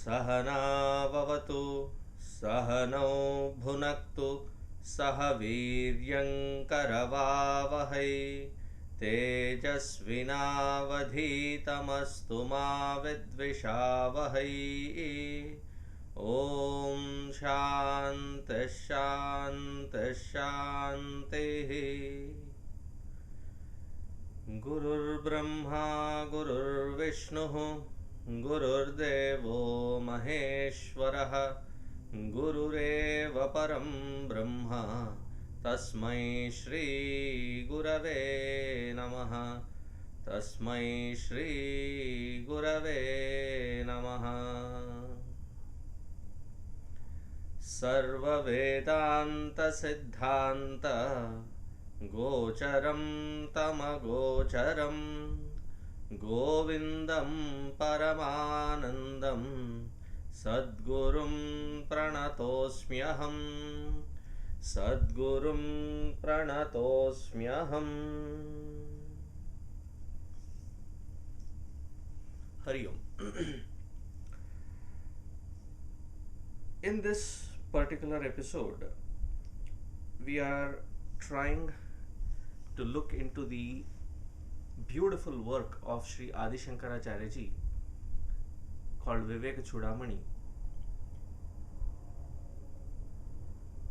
सहना भवतु सहनौ भुनक्तु सह वीर्यङ्करवावहै तेजस्विनावधीतमस्तु मा विद्विषावहै। ॐ शान्तिः शान्तिः शान्तिः। गुरुर्ब्रह्मा गुरुर्विष्णुः गुरुर्देवो महेश्वरः गुरुरेव परं ब्रह्म तस्मै श्री गुरवे नमः। तस्मै श्री गुरवे नमः। सर्ववेदान्त सिद्धान्त गोचरं तमगोचरं गोविन्दं परमानन्दं सद्गुरुं प्रणतोऽस्म्यहम्। सद्गुरुं प्रणतोऽस्म्यहम्। हरि ओम। In this particular episode, we are trying to look into the beautiful work of Sri Adi Shankaracharya ji called Vivekachoodamani.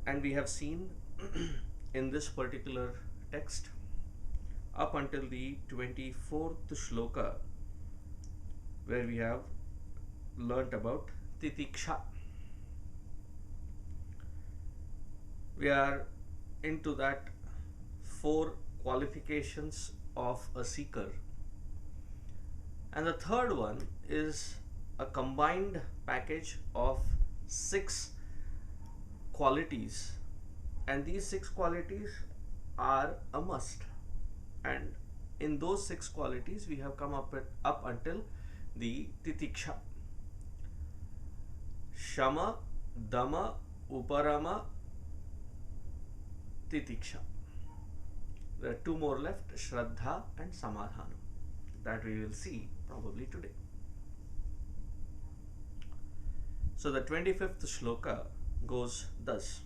And we have seen in this particular text up until the 24th shloka, where we have learnt about titiksha. We are into that 4 qualifications of a seeker, and the third one is a combined package of 6 qualities, and these 6 qualities are a must. And in those 6 qualities we have come up until the titiksha: shama, dama, uparama, titiksha. There are 2 more left, Shraddha and Samadhana, that we will see probably today. So the 25th shloka goes thus.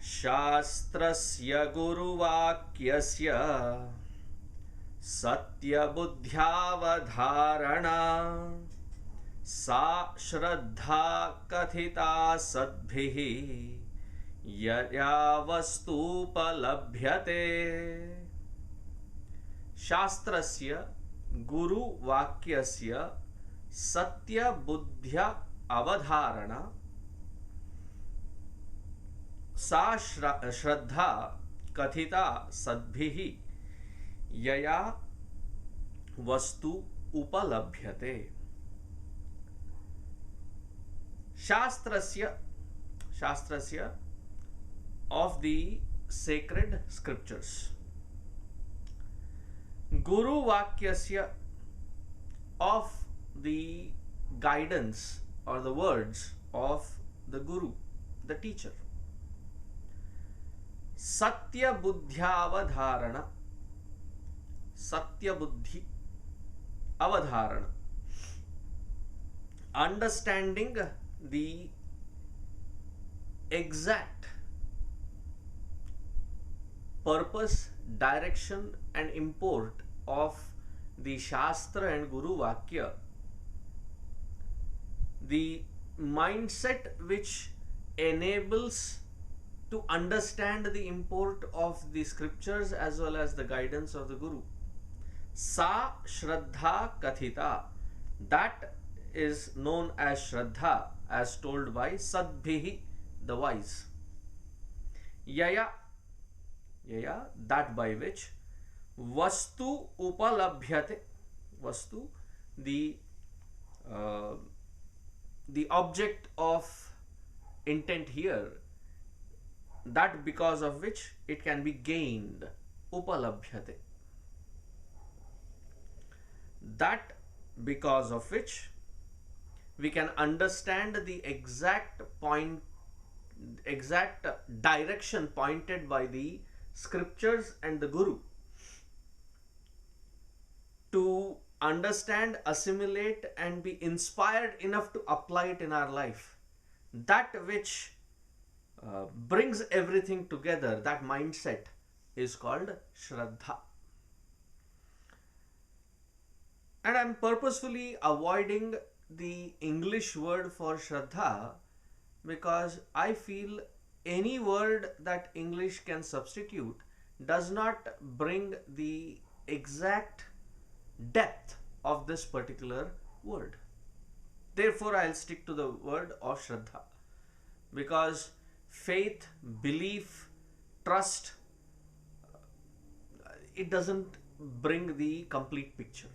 Shastrasya guruvakyasya satyabuddhyavadharana sa shraddha kathita sadbhihi yaya vastupalabhyate. Shastrasya guru vakyasya satya buddhya avadharana sa shraddha kathita sadbhihi yaya vastu upalabhyate. Shastrasya of the sacred scriptures. Guru Vakyasya of the guidance or the words of the Guru, the teacher. Satya Buddhya Avadharana. Satya Buddhi Avadharana. Understanding the exact purpose, direction and import of the Shastra and Guru Vakya, the mindset which enables to understand the import of the scriptures as well as the guidance of the Guru. Sa Shraddha Kathita, that is known as Shraddha, as told by Sadbhihi, the wise. Yaya, that by which Vastu Upalabhyate, Vastu, the object of intent here, that because of which it can be gained. Upalabhyate, that because of which we can understand the exact point, exact direction pointed by the scriptures and the Guru to understand, assimilate, and be inspired enough to apply it in our life. That which brings everything together, that mindset is called Shraddha. And I'm purposefully avoiding the English word for Shraddha because I feel any word that English can substitute does not bring the exact depth of this particular word. Therefore, I'll stick to the word of Shraddha because faith, belief, trust, it doesn't bring the complete picture.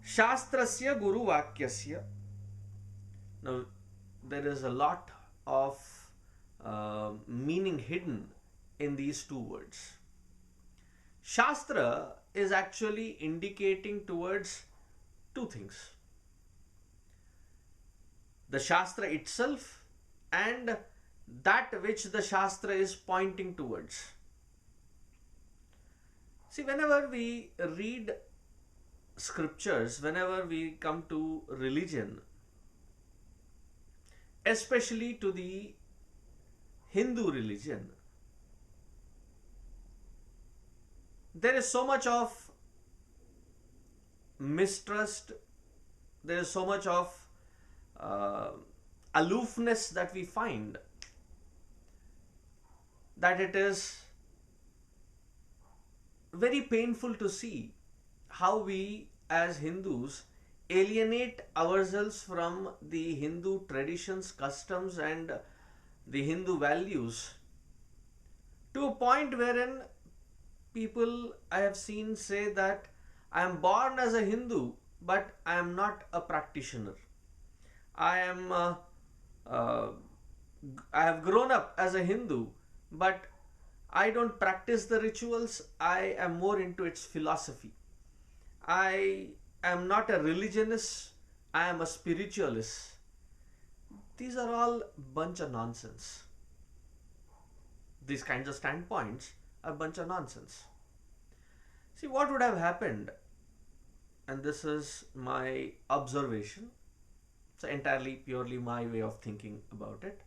Shastrasya Guru Vakyasya. Now, there is a lot of meaning hidden in these two words. Shastra is actually indicating towards two things: the Shastra itself and that which the Shastra is pointing towards. See, whenever we read scriptures, whenever we come to religion, especially to the Hindu religion, there is so much of mistrust, there is so much of aloofness that we find that it is very painful to see how we as Hindus alienate ourselves from the Hindu traditions, customs, and the Hindu values to a point wherein people I have seen say that I am born as a Hindu, but I am not a practitioner. I have grown up as a Hindu, but I don't practice the rituals. I am more into its philosophy. I am not a religionist. I am a spiritualist. These are all bunch of nonsense. These kinds of standpoints are a bunch of nonsense. See, what would have happened, and this is my observation, it's entirely purely my way of thinking about it,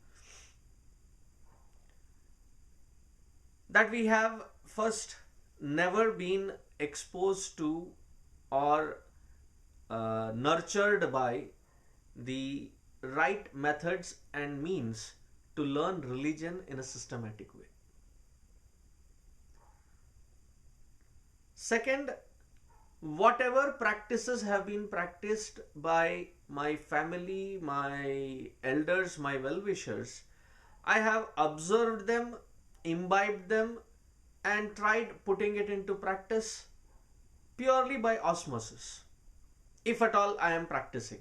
that we have first never been exposed to or nurtured by the right methods and means to learn religion in a systematic way. Second, whatever practices have been practiced by my family, my elders, my well-wishers, I have observed them, imbibed them, and tried putting it into practice purely by osmosis, if at all I am practicing.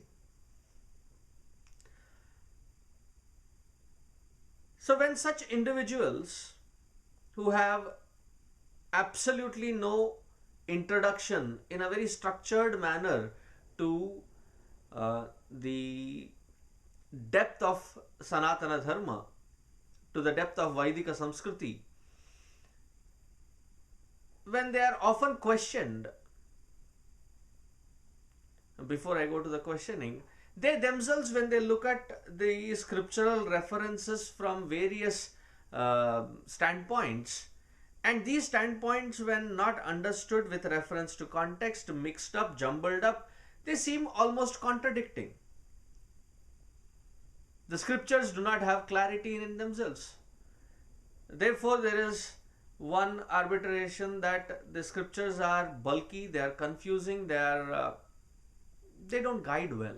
So when such individuals who have absolutely no introduction in a very structured manner to the depth of Sanatana Dharma, to the depth of Vaidika Samskriti, when they are often questioned, before I go to the questioning, they themselves, when they look at the scriptural references from various standpoints, and these standpoints, when not understood with reference to context, mixed up, jumbled up, they seem almost contradicting. The scriptures do not have clarity in themselves. Therefore, there is one arbitration that the scriptures are bulky, they are confusing, they don't guide well.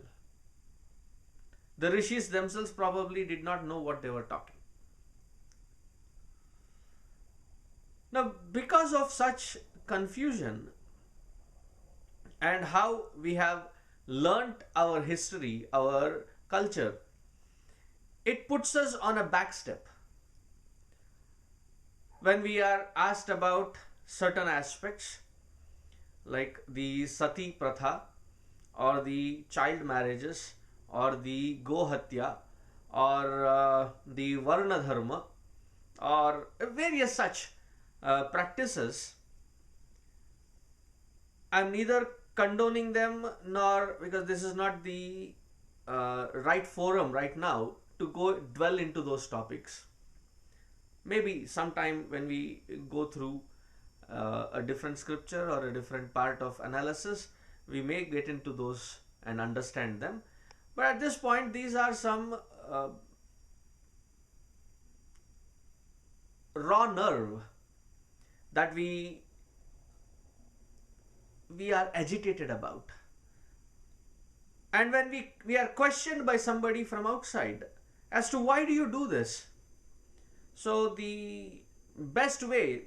The rishis themselves probably did not know what they were talking. Now, because of such confusion and how we have learnt our history, our culture, it puts us on a back step. When we are asked about certain aspects like the sati pratha or the child marriages or the gohatya or the varna dharma or various such practices, I'm neither condoning them, nor, because this is not the right forum right now to go dwell into those topics. Maybe sometime when we go through a different scripture or a different part of analysis, we may get into those and understand them. But at this point, these are some raw nerve that we are agitated about. And when we are questioned by somebody from outside as to why do you do this? So the best way,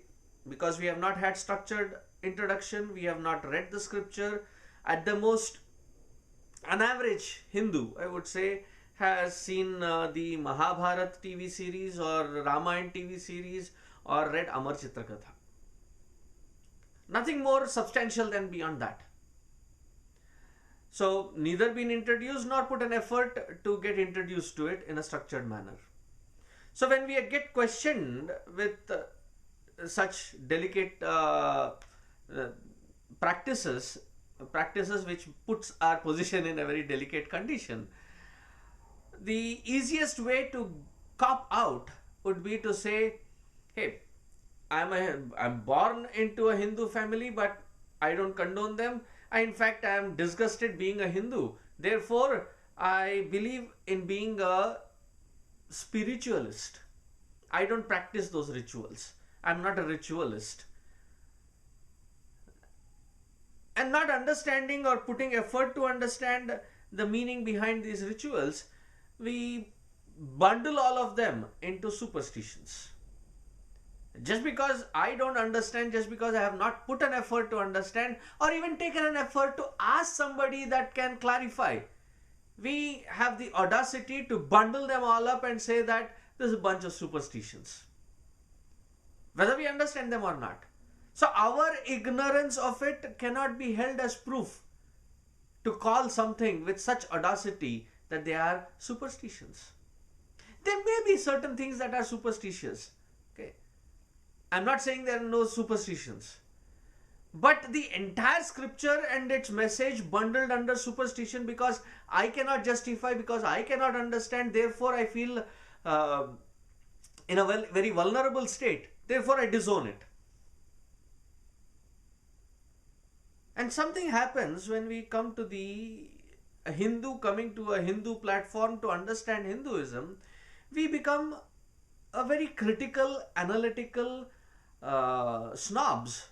because we have not had structured introduction, we have not read the scripture, at the most an average Hindu, I would say, has seen the Mahabharat TV series or Ramayana TV series or read Amar Chitrakatha. Nothing more substantial than beyond that. So neither been introduced nor put an effort to get introduced to it in a structured manner. So when we get questioned with such delicate practices which puts our position in a very delicate condition, the easiest way to cop out would be to say, hey, I'm born into a Hindu family, but I don't condone them. In fact, I am disgusted being a Hindu. Therefore, I believe in being a spiritualist. I don't practice those rituals. I'm not a ritualist. And not understanding or putting effort to understand the meaning behind these rituals, we bundle all of them into superstitions. Just because I don't understand, just because I have not put an effort to understand or even taken an effort to ask somebody that can clarify, we have the audacity to bundle them all up and say that this is a bunch of superstitions, whether we understand them or not. So our ignorance of it cannot be held as proof to call something with such audacity that they are superstitions. There may be certain things that are superstitious. Okay, I'm not saying there are no superstitions, but the entire scripture and its message bundled under superstition because I cannot justify, because I cannot understand, therefore I feel in a very vulnerable state, therefore I disown it. And something happens when we come to a Hindu coming to a Hindu platform to understand Hinduism. We become a very critical, analytical snobs,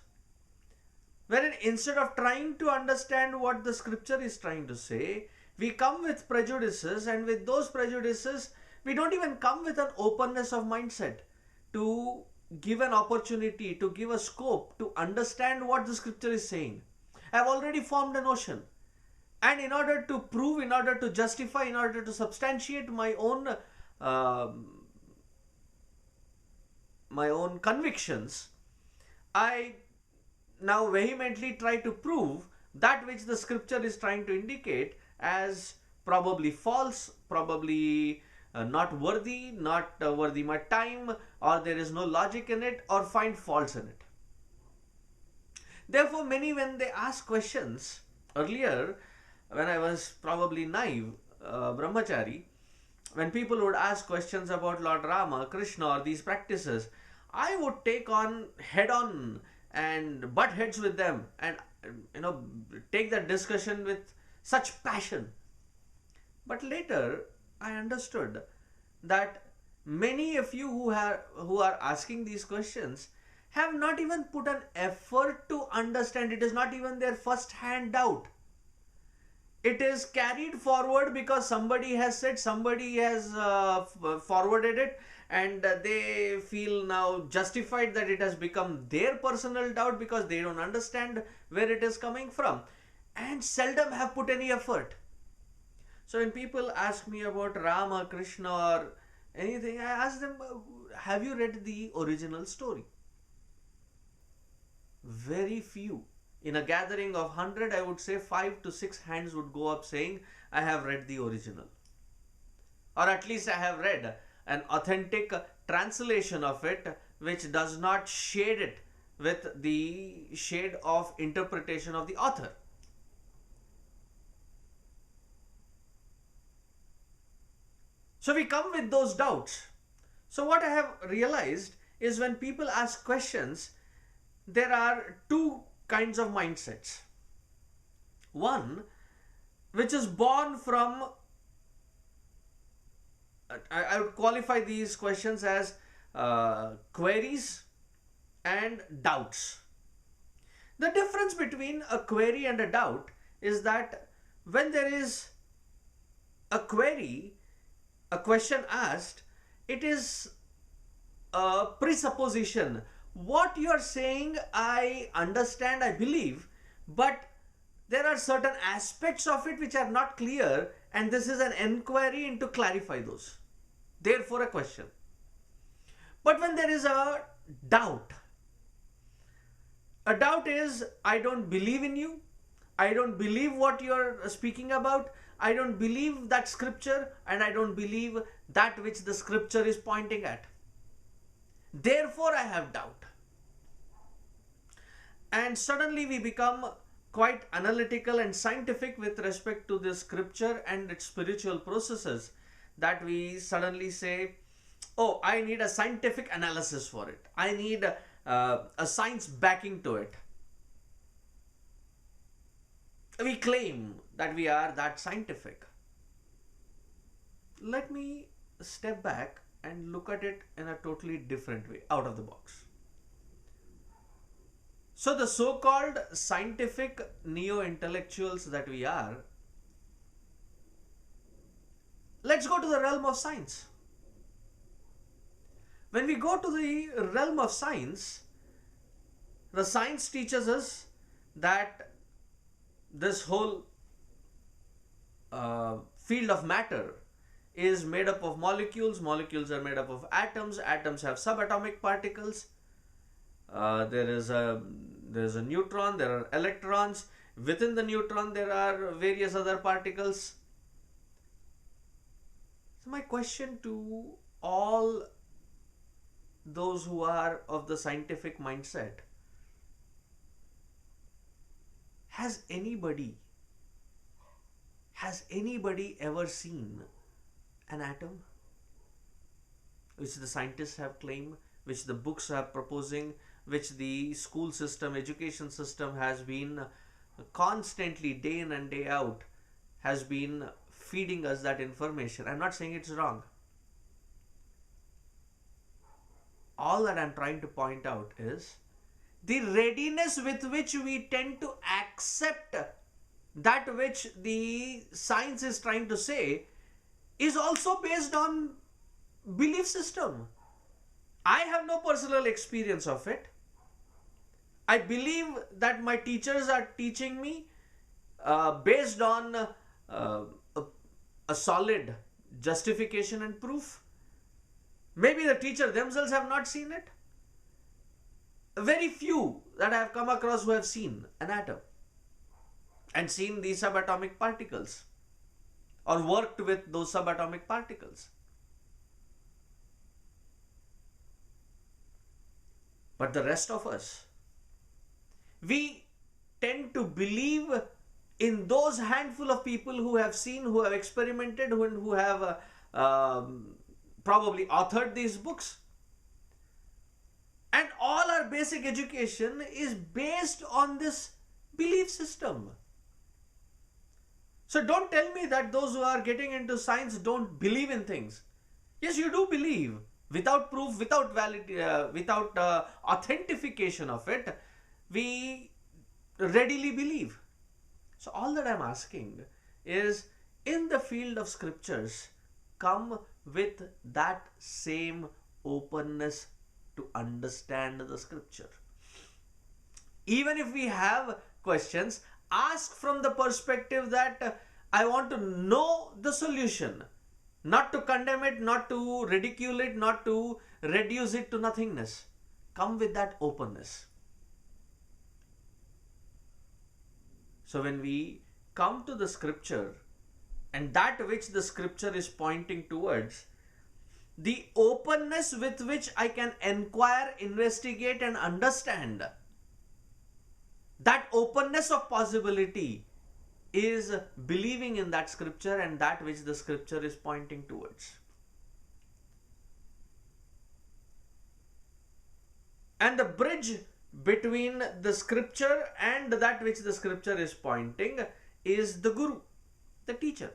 wherein instead of trying to understand what the scripture is trying to say, we come with prejudices, and with those prejudices we don't even come with an openness of mindset to give an opportunity, to give a scope to understand what the scripture is saying. I've already formed a notion, and in order to prove, in order to justify, in order to substantiate my own convictions, I now vehemently try to prove that which the scripture is trying to indicate as probably false, probably not worthy, not worthy my time, or there is no logic in it, or find faults in it. Therefore, many, when they ask questions, earlier when I was probably naive, brahmachari, when people would ask questions about Lord Rama, Krishna, or these practices, I would take on head on and butt heads with them, and take that discussion with such passion. But later I understood that many of you who are asking these questions have not even put an effort to understand. It is not even their first hand doubt. It is carried forward because somebody has said, somebody has forwarded it, and they feel now justified that it has become their personal doubt because they don't understand where it is coming from, and seldom have put any effort. So when people ask me about Rama, Krishna, or anything, I ask them, have you read the original story? Very few. In a gathering of 100, I would say 5 to 6 hands would go up saying, I have read the original. Or at least I have read an authentic translation of it which does not shade it with the shade of interpretation of the author. So we come with those doubts. So what I have realized is when people ask questions, there are two kinds of mindsets. One, which is born from, I would qualify these questions as queries and doubts. The difference between a query and a doubt is that when there is a query, a question asked, it is a presupposition. What you are saying, I understand, I believe, but there are certain aspects of it which are not clear, and this is an enquiry into clarify those. Therefore, a question. But when there is a doubt is, I don't believe in you, I don't believe what you're speaking about, I don't believe that scripture, and I don't believe that which the scripture is pointing at. Therefore, I have doubt. And suddenly we become quite analytical and scientific with respect to this scripture and its spiritual processes, that we suddenly say, oh, I need a scientific analysis for it. I need a science backing to it. We claim that we are that scientific. Let me step back and look at it in a totally different way, out of the box. So the so-called scientific neo-intellectuals that we are, let's go to the realm of science. When we go to the realm of science, the science teaches us that this whole field of matter is made up of molecules. Molecules are made up of atoms. Atoms have subatomic particles. There is a neutron. There are electrons. Within the neutron, there are various other particles. So my question to all those who are of the scientific mindset: has anybody ever seen an atom? Which the scientists have claimed, which the books are proposing, which the school system, education system has been constantly, day in and day out, has been feeding us that information. I'm not saying it's wrong. All that I'm trying to point out is the readiness with which we tend to accept that which the science is trying to say is also based on belief system. I have no personal experience of it. I believe that my teachers are teaching me based on a solid justification and proof. Maybe the teacher themselves have not seen it. Very few that I have come across who have seen an atom and seen these subatomic particles or worked with those subatomic particles. But the rest of us, we tend to believe in those handful of people who have seen, who have experimented, who have probably authored these books. And all our basic education is based on this belief system. So don't tell me that those who are getting into science don't believe in things. Yes, you do believe. Without proof, without authentication of it, we readily believe. So all that I'm asking is, in the field of scriptures, come with that same openness to understand the scripture. Even if we have questions, ask from the perspective that I want to know the solution, not to condemn it, not to ridicule it, not to reduce it to nothingness. Come with that openness. So when we come to the scripture and that which the scripture is pointing towards, the openness with which I can inquire, investigate, and understand. That openness of possibility is believing in that scripture and that which the scripture is pointing towards. And the bridge between the scripture and that which the scripture is pointing is the guru, the teacher.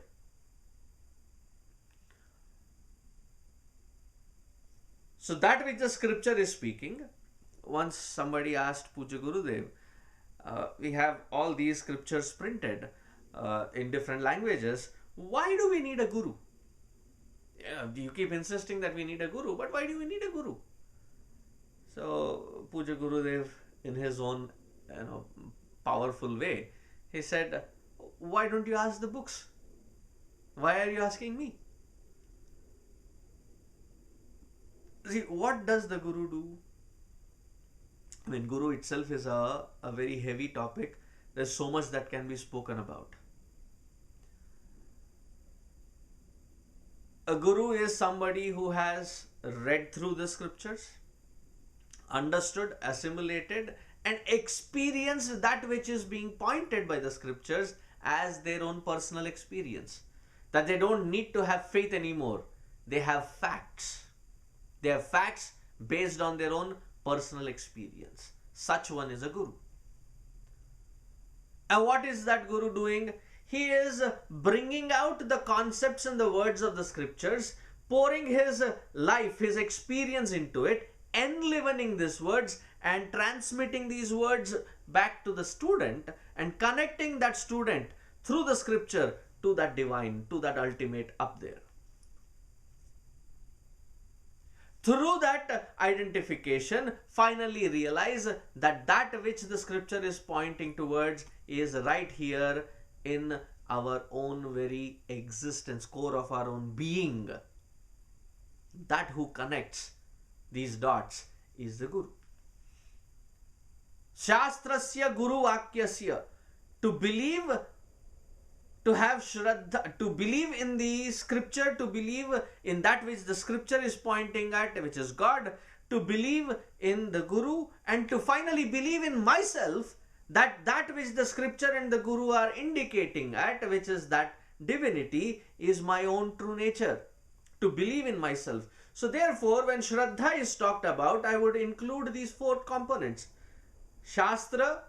So that which the scripture is speaking, once somebody asked Puja Gurudev, we have all these scriptures printed in different languages. Why do we need a guru? Yeah, you keep insisting that we need a guru, but why do we need a guru? So Puja Gurudev, in his own powerful way, he said, why don't you ask the books? Why are you asking me? See, what does the guru do? I mean, guru itself is a very heavy topic. There's so much that can be spoken about. A guru is somebody who has read through the scriptures, understood, assimilated, and experienced that which is being pointed by the scriptures as their own personal experience. That they don't need to have faith anymore. They have facts. They have facts based on their own personal experience. Such one is a guru. And what is that guru doing? He is bringing out the concepts and the words of the scriptures, pouring his life, his experience into it, enlivening these words and transmitting these words back to the student and connecting that student through the scripture to that divine, to that ultimate up there. Through that identification, finally realize that that which the scripture is pointing towards is right here in our own very existence, core of our own being. That who connects these dots is the guru. Shastrasya guru vakyasya. To believe, to have Shraddha, to believe in the scripture, to believe in that which the scripture is pointing at, which is God, to believe in the guru, and to finally believe in myself, that which the scripture and the guru are indicating at, which is that divinity, is my own true nature. To believe in myself. So therefore, when Shraddha is talked about, I would include these four components. Shastra,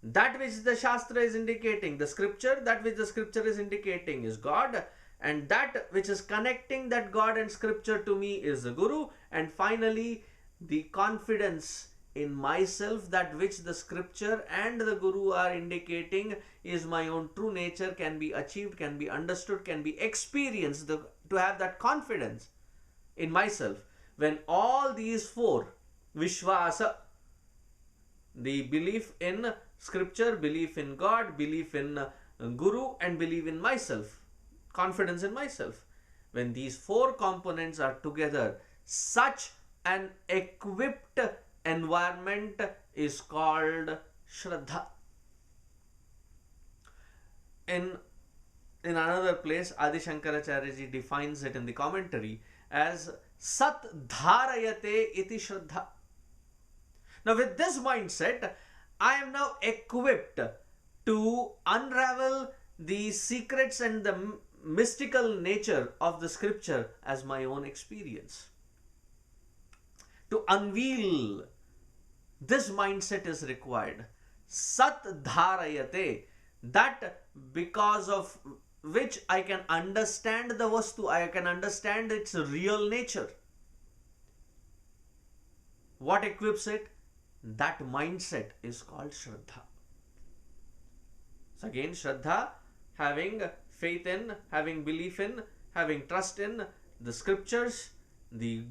that which the Shastra is indicating, the scripture, that which the scripture is indicating is God, and that which is connecting that God and scripture to me is the guru, and finally the confidence in myself, that which the scripture and the guru are indicating is my own true nature, can be achieved, can be understood, can be experienced, to have that confidence in myself. When all these four, Vishwasa, the belief in scripture, belief in God, belief in guru, and belief in myself, confidence in myself, when these four components are together, such an equipped environment is called Shraddha. In another place, Adi Shankaracharya ji defines it in the commentary as Sat Dharayate iti Shraddha. Now with this mindset, I am now equipped to unravel the secrets and the mystical nature of the scripture as my own experience. To unveil this mindset is required. Sat Dharayate, that because of which I can understand the vastu, I can understand its real nature. What equips it? That mindset is called Shraddha. So again, Shraddha, having faith in, having belief in, having trust in the scriptures, that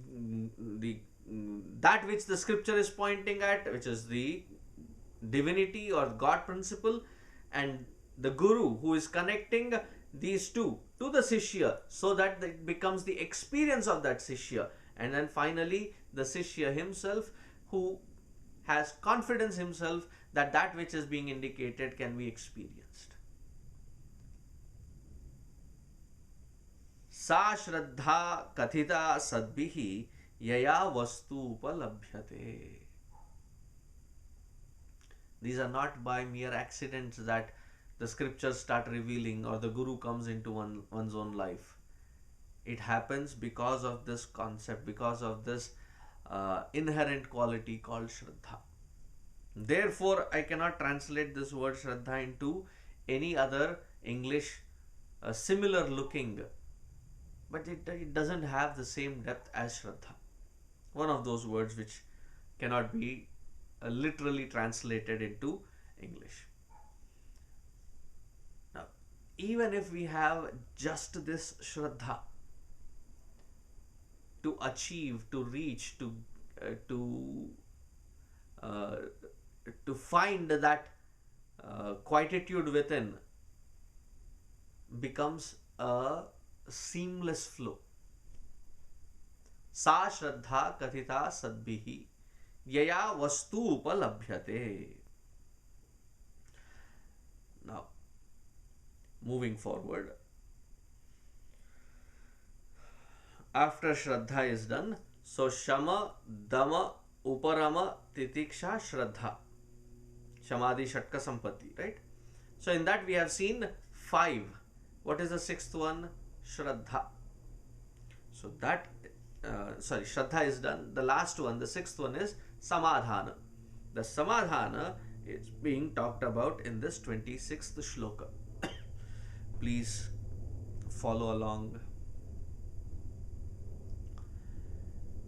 which the scripture is pointing at, which is the divinity or God principle, and the guru who is connecting these two to the Sishya, so that it becomes the experience of that Sishya, and then finally the Sishya himself, who has confidence himself that that which is being indicated can be experienced. सा श्रद्धा कथिता सद्भिः यया वस्तु उपलभ्यते. These are not by mere accidents that the scriptures start revealing or the guru comes into one's own life. It happens because of this concept, because of this inherent quality called Shraddha. Therefore, I cannot translate this word Shraddha into any other English similar looking, but it doesn't have the same depth as Shraddha. One of those words which cannot be literally translated into English. Now, even if we have just this Shraddha to achieve, to reach, to find that quietude within becomes a seamless flow. Sa Shraddha kathita sadbihi yaya vastu upalabhyate. Now, moving forward, after Shraddha is done, so Shama, Dama, Uparama, Titiksha, Shraddha. Shamadhi, Shatka, Sampatti, right? So in that we have seen 5. What is the 6th one? Shraddha. So that, Shraddha is done. The last one, the 6th one is Samadhana. The Samadhana is being talked about in this 26th shloka. Please follow along.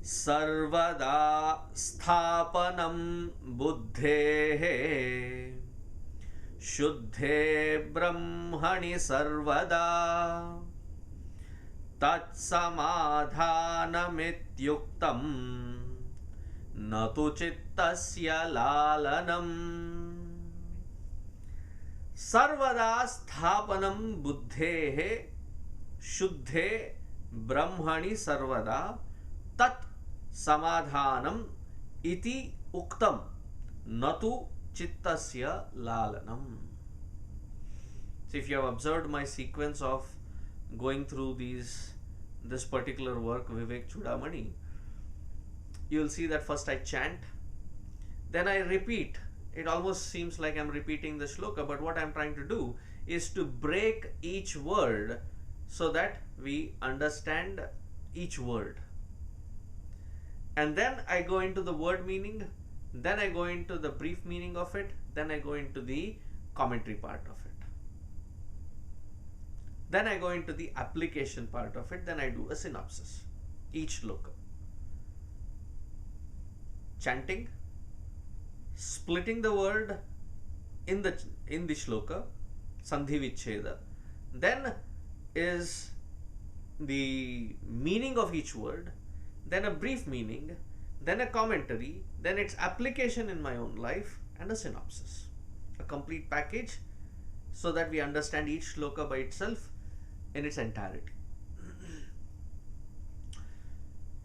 Sarvada sthapanam buddhehe shuddhe brahmani sarvada tat samadhanamityuktam natu chittasya lalanam. Sarvada sthapanam buddhehe shuddhe brahmani sarvada tat samadhanam iti uktam natu chittasya lalanam. So if you have observed my sequence of going through this particular work, Vivekachoodamani, you will see that first I chant, then I repeat. It almost seems like I'm repeating the shloka, but what I'm trying to do is to break each word so that we understand each word. And then I go into the word meaning, then I go into the brief meaning of it, then I go into the commentary part of it. Then I go into the application part of it, then I do a synopsis. Each shloka. Chanting, splitting the word in the shloka, sandhi vichcheda. Then is the meaning of each word, then a brief meaning, then a commentary, then its application in my own life, and a synopsis. A complete package so that we understand each shloka by itself in its entirety.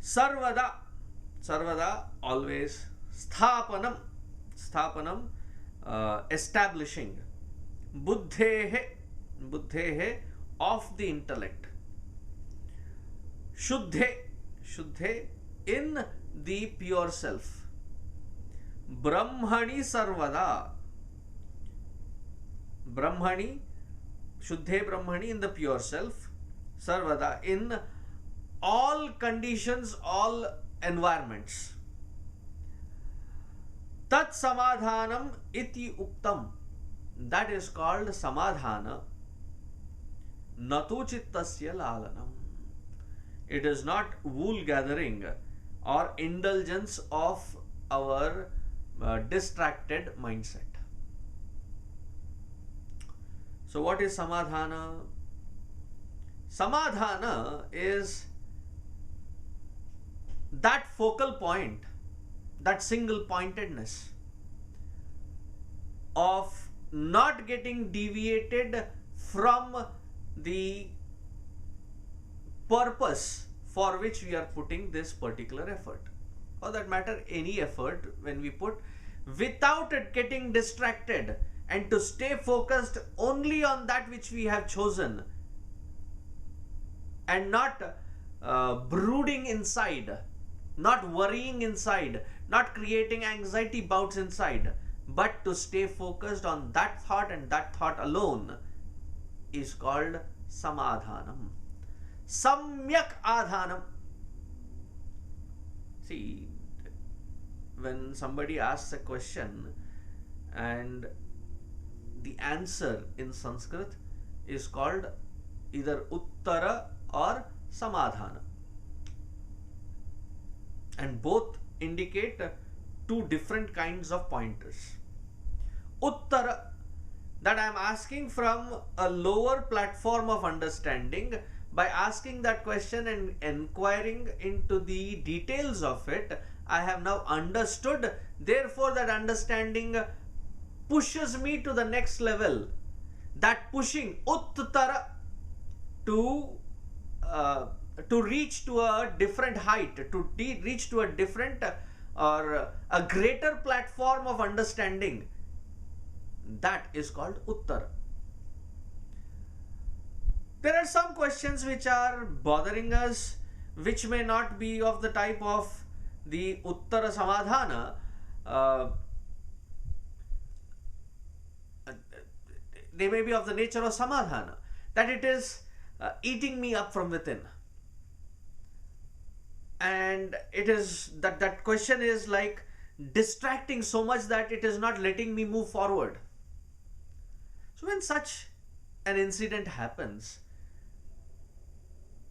Sarvada, always. Sthapanam, establishing. Buddhehe, of the intellect. Shuddhe, in the pure self. Brahmani sarvada, Shuddhe Brahmani, in the pure self. Sarvada, in all conditions, all environments. Tat samadhanam iti uktam. That is called samadhana. Natu chittasya lalanam. It is not wool gathering or indulgence of our distracted mindset. So what is samadhana? Samadhana is that focal point, that single pointedness of not getting deviated from the purpose for which we are putting this particular effort. For that matter, any effort when we put, without it getting distracted, and to stay focused only on that which we have chosen, and not brooding inside, not worrying inside, not creating anxiety bouts inside, but to stay focused on that thought and that thought alone is called samadhanam. Samyak adhanam. See, when somebody asks a question and the answer in Sanskrit is called either uttara or samadhana, and both indicate two different kinds of pointers. Uttara, that I am asking from a lower platform of understanding. By asking that question and inquiring into the details of it, I have now understood. Therefore, that understanding pushes me to the next level. That pushing, uttara, to reach to a different height, to reach to a different or a greater platform of understanding, that is called uttara. There are some questions which are bothering us, which may not be of the type of the uttara samadhana. They may be of the nature of samadhana, that it is eating me up from within. And it is that question is like distracting so much that it is not letting me move forward. So when such an incident happens,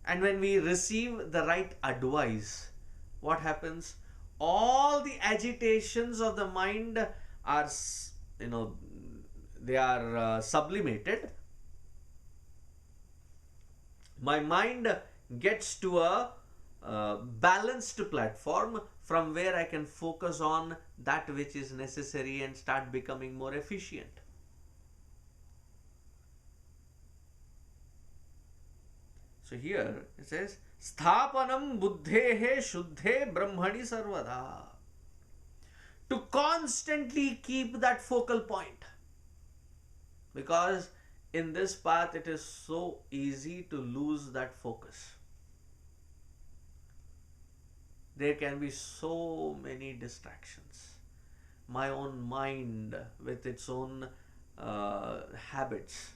and when we receive the right advice, what happens? All the agitations of the mind are, they are sublimated. My mind gets to a balanced platform from where I can focus on that which is necessary and start becoming more efficient. So here it says, Sthapanam buddhehe shuddhe brahmani sarvada. To constantly keep that focal point. Because in this path it is so easy to lose that focus. There can be so many distractions. My own mind with its own habits,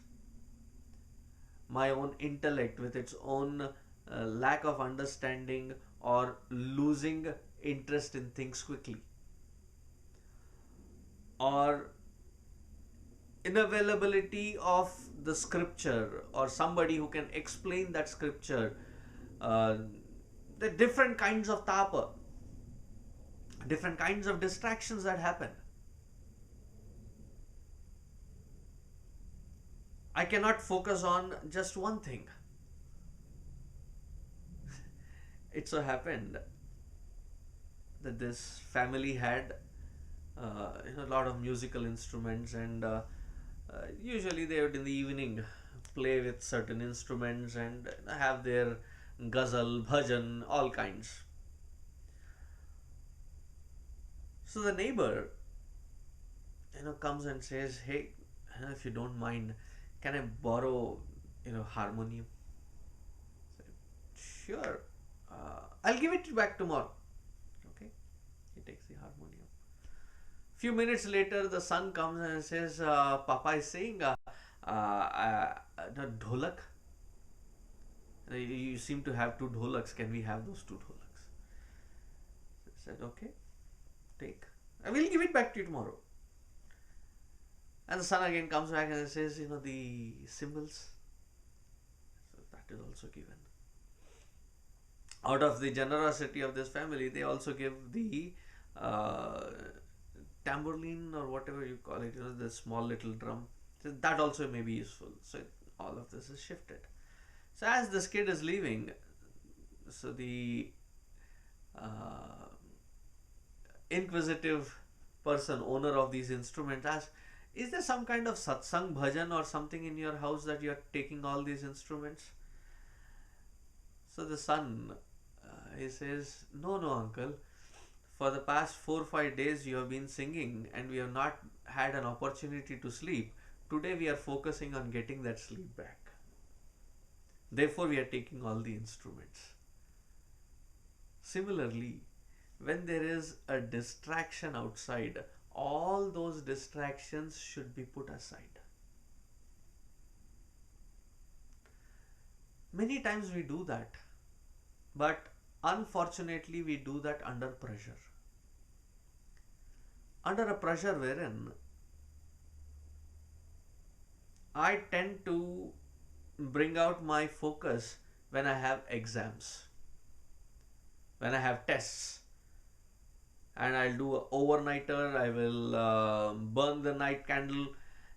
my own intellect with its own lack of understanding or losing interest in things quickly, or unavailability of the scripture or somebody who can explain that scripture, the different kinds of tapa, different kinds of distractions that happen. I cannot focus on just one thing. It so happened that this family had a lot of musical instruments, and usually they would in the evening play with certain instruments and have their ghazal, bhajan, all kinds. So the neighbor comes and says, hey, if you don't mind, can I borrow harmonium? Sure, I'll give it back tomorrow. Okay, he takes the harmonium. Few minutes later, the son comes and says, Papa is saying, dholak. You seem to have two dholaks. Can we have those two dholaks? So I said, okay, take. I will give it back to you tomorrow. And the son again comes back and says, the cymbals. So that is also given. Out of the generosity of this family, they also give the tambourine or whatever you call it, the small little drum. So that also may be useful. So all of this is shifted. So as this kid is leaving, so the inquisitive person, owner of these instruments, asks, is there some kind of satsang bhajan or something in your house that you are taking all these instruments? So the son, he says, no, uncle. For the past 4 or 5 days you have been singing and we have not had an opportunity to sleep. Today we are focusing on getting that sleep back. Therefore we are taking all the instruments. Similarly, when there is a distraction outside, all those distractions should be put aside. Many times we do that, but unfortunately we do that under pressure. Under a pressure wherein I tend to bring out my focus when I have exams, when I have tests, and I'll do an overnighter. I will burn the night candle,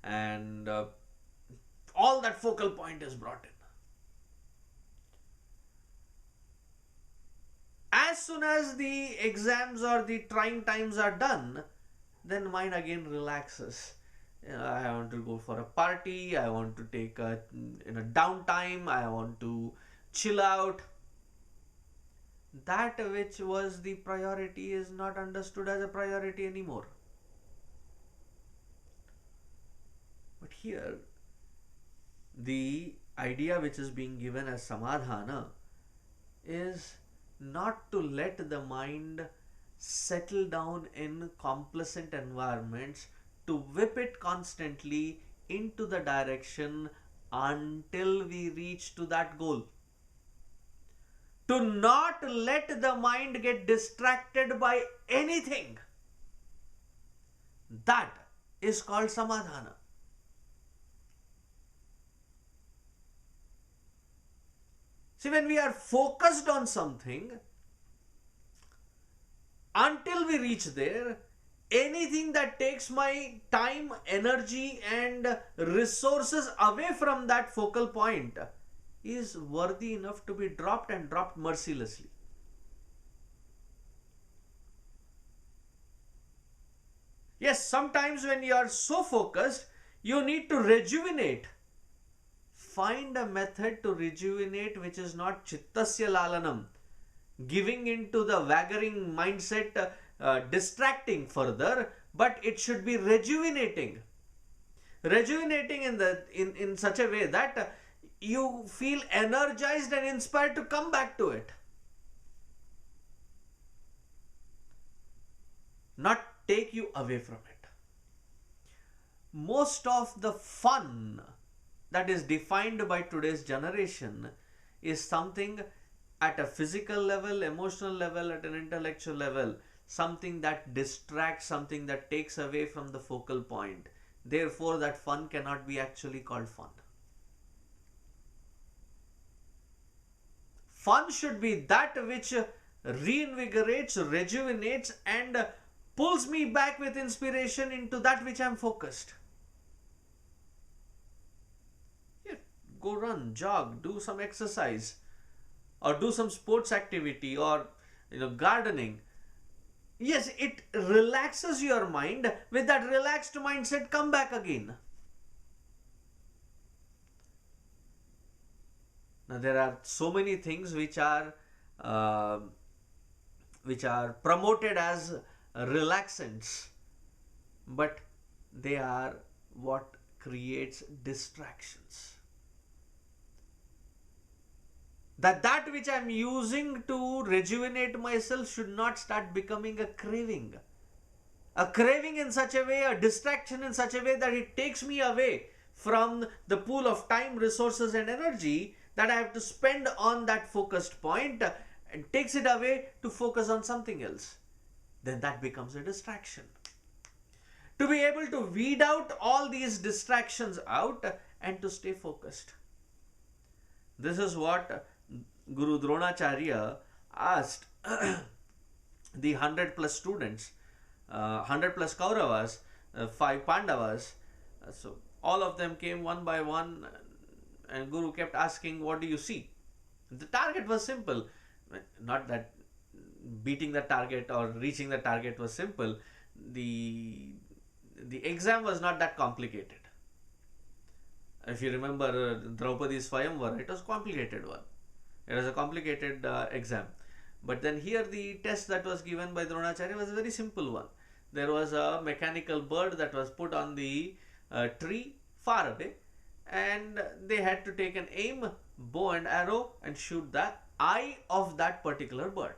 and all that focal point is brought in. As soon as the exams or the trying times are done, then mind again relaxes. I want to go for a party, I want to take a downtime, I want to chill out. That which was the priority is not understood as a priority anymore. But here, the idea which is being given as samadhana is not to let the mind settle down in complacent environments, to whip it constantly into the direction until we reach to that goal. To not let the mind get distracted by anything. That is called samadhana. See, when we are focused on something, until we reach there, anything that takes my time, energy and resources away from that focal point is worthy enough to be dropped, and dropped mercilessly. Yes, sometimes when you are so focused, you need to rejuvenate. Find a method to rejuvenate which is not chittasya lalanam, giving into the wagering mindset, distracting further, but it should be rejuvenating. Rejuvenating in such a way that you feel energized and inspired to come back to it. Not take you away from it. Most of the fun that is defined by today's generation is something at a physical level, emotional level, at an intellectual level, something that distracts, something that takes away from the focal point. Therefore, that fun cannot be actually called fun. Fun should be that which reinvigorates, rejuvenates and pulls me back with inspiration into that which I am focused. Yeah, go run, jog, do some exercise, or do some sports activity, or gardening. Yes, it relaxes your mind. With that relaxed mindset, come back again. Now there are so many things which are promoted as relaxants, but they are what creates distractions. That which I am using to rejuvenate myself should not start becoming a craving. A craving in such a way, a distraction in such a way that it takes me away from the pool of time, resources and energy that I have to spend on that focused point, and takes it away to focus on something else. Then that becomes a distraction. To be able to weed out all these distractions out and to stay focused. This is what Guru Dronacharya asked the 100 plus students, 100 plus Kauravas, 5 Pandavas. So all of them came one by one, and Guru kept asking, what do you see? The target was simple. Not that beating the target or reaching the target was simple. The exam was not that complicated. If you remember Draupadi's Swayamvara, it was a complicated one. It was a complicated exam. But then here the test that was given by Dronacharya was a very simple one. There was a mechanical bird that was put on the tree far away, and they had to take an aim bow and arrow and shoot the eye of that particular bird.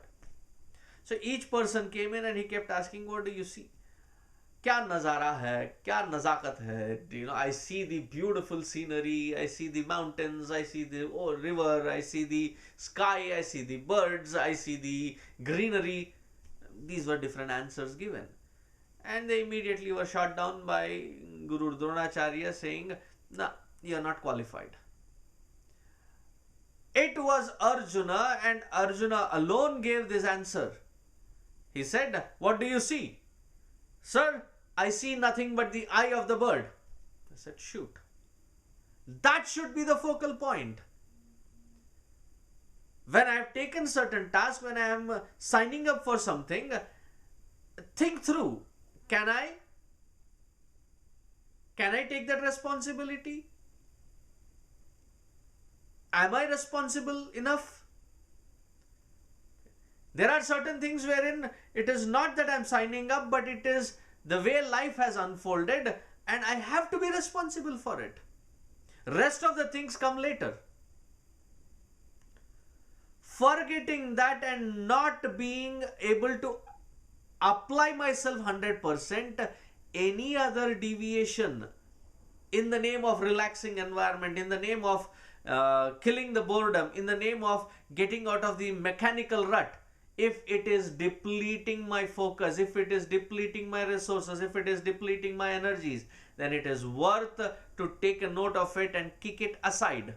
So each person came in and he kept asking, what do you see? क्या नज़ारा है, क्या नज़ाकत है? You know, I see the beautiful scenery, I see the mountains, I see the river, I see the sky, I see the birds, I see the greenery. These were different answers given. And they immediately were shot down by Guru Dronacharya saying, no, you are not qualified. It was Arjuna, and Arjuna alone gave this answer. He said, what do you see? Sir, I see nothing but the eye of the bird. I said, shoot. That should be the focal point. When I have taken certain tasks, when I am signing up for something, think through. Can I take that responsibility? Am I responsible enough? There are certain things wherein it is not that I am signing up, but it is the way life has unfolded and I have to be responsible for it. Rest of the things come later. Forgetting that and not being able to apply myself 100%, any other deviation in the name of relaxing environment, in the name of killing the boredom, in the name of getting out of the mechanical rut, if it is depleting my focus, if it is depleting my resources, if it is depleting my energies, then it is worth to take a note of it and kick it aside.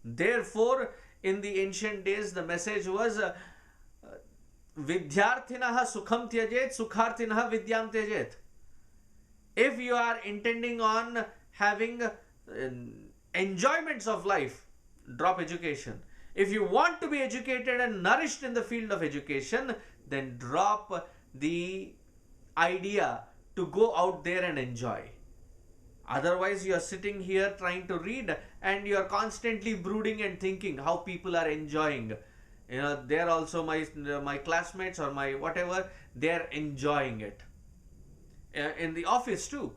Therefore, in the ancient days, the message was Vidyarthinaha sukham tyajet, sukharthinaha vidyam tyajet. If you are intending on having enjoyments of life, drop education. If you want to be educated and nourished in the field of education, then drop the idea to go out there and enjoy. Otherwise, you are sitting here trying to read and you are constantly brooding and thinking how people are enjoying. You know, they're also my classmates or my whatever, they're enjoying it. In the office too.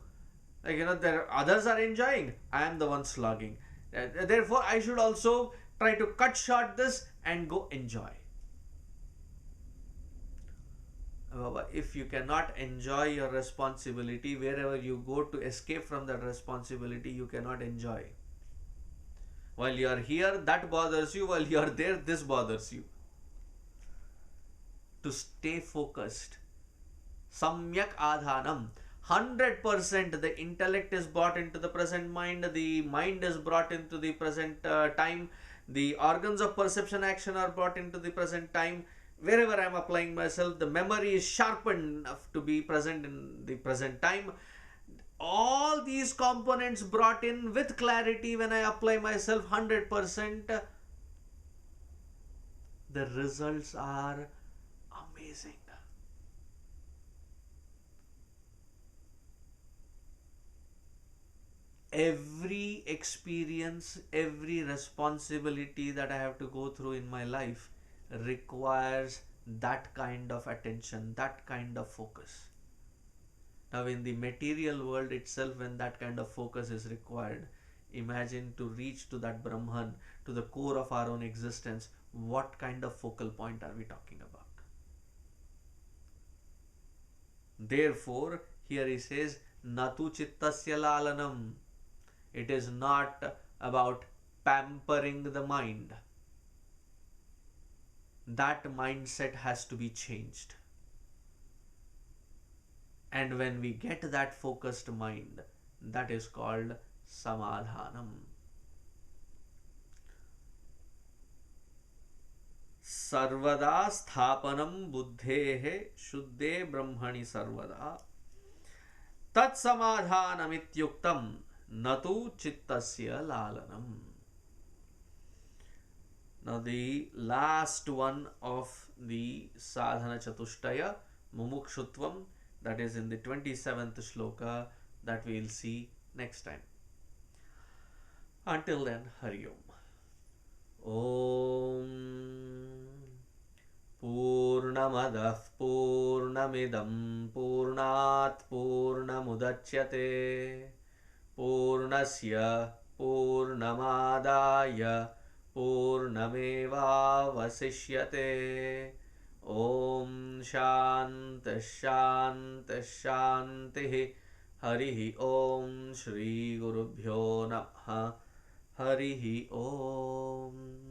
Like, you know, others are enjoying. I am the one slogging. Therefore, I should also try to cut short this and go enjoy. If you cannot enjoy your responsibility, wherever you go to escape from that responsibility, you cannot enjoy. While you are here, that bothers you. While you are there, this bothers you. To stay focused. Samyak adhanam. 100% the intellect is brought into the present mind, the mind is brought into the present time, the organs of perception action are brought into the present time. Wherever I am applying myself, the memory is sharpened enough to be present in the present time. All these components brought in with clarity when I apply myself 100%, the results are amazing. Every experience, every responsibility that I have to go through in my life requires that kind of attention, that kind of focus. Now, in the material world itself, when that kind of focus is required, imagine to reach to that Brahman, to the core of our own existence, what kind of focal point are we talking about? Therefore, here he says, Natu chittasya lalanam. It is not about pampering the mind. That mindset has to be changed. And when we get that focused mind, that is called Samadhanam. Sarvada sthapanam buddhehe shuddhe brahmani sarvada tat samadhanamityuktam natu chittasya lalanam. Now the last one of the sadhana chatushtaya, mumukshutvam, that is in the 27th shloka, that we will see next time. Until then, Hari Om. Om Purnamadah Purnamidam Purnat Purnamudachyate Purnasya पूर्णमादाय पूर्णमेवावशिष्यते। ॐ शान्तिः शान्तिः शान्तिः। हरिः ॐ। श्रीगुरुभ्यो नमः। हरिः ॐ।